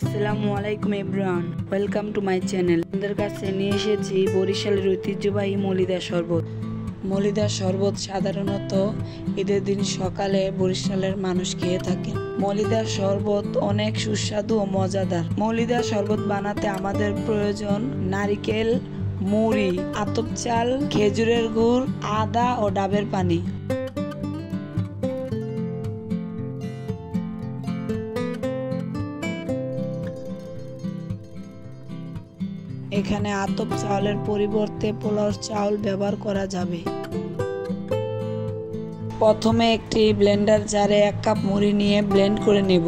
আসসালামু আলাইকুম everyone, welcome to my channel. আমাদের কাছে নিয়ে এসেছি বরিশালের ঐতিহ্যবাহী মলিদা শরবত। মলিদা শরবত সাধারণত ঈদের দিন সকালে বরিশালের মানুষ খেয়ে থাকেন। মলিদা শরবত অনেক সুস্বাদু ও মজাদার। মলিদা শরবত বানাতে আমাদের প্রয়োজন নারিকেল, মুড়ি, আতপ চাল, খেজুরের গুড়, আদা ও ডাবের পানি। এখানে আতপ চাউলের পরিবর্তে পোলাওর চাউল ব্যবহার করা যাবে। প্রথমে একটি ব্লেন্ডার জারে 1 কাপ মুড়ি নিয়ে ব্লেন্ড করে নেব।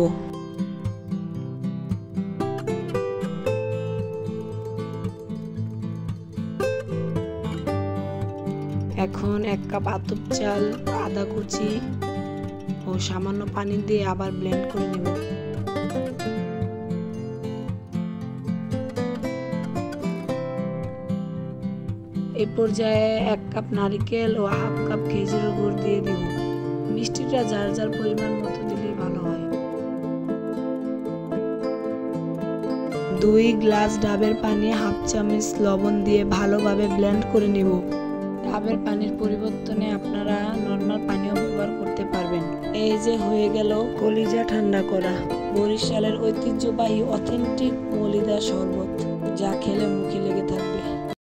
এখন 1 কাপ আতপ চাল, আদা কুচি ও সামান্য পানি দিয়ে আবার ব্লেন্ড করে নেব। এই পর্যায়ে 1 কাপ নারিকেল ও হাফ কাপ খেজুরের গুড় দিয়ে দিব। মিষ্টিটা যার যার পরিমাণ মতো দিলেই ভালো হয়। 2 গ্লাস ডাবের পানি, হাফ চামচ লবণ দিয়ে ভালোভাবে ব্লেন্ড করে নিব। ডাবের পানির পরিবর্তনে আপনারা নরমাল পানিও ব্যবহার করতে পারবেন। এই যে হয়ে গেল কলিজা ঠান্ডা করা বরিশালের ঐতিহ্যবাহী অথেন্টিক মলিদা শরবত, যা খেলে মুখে লেগে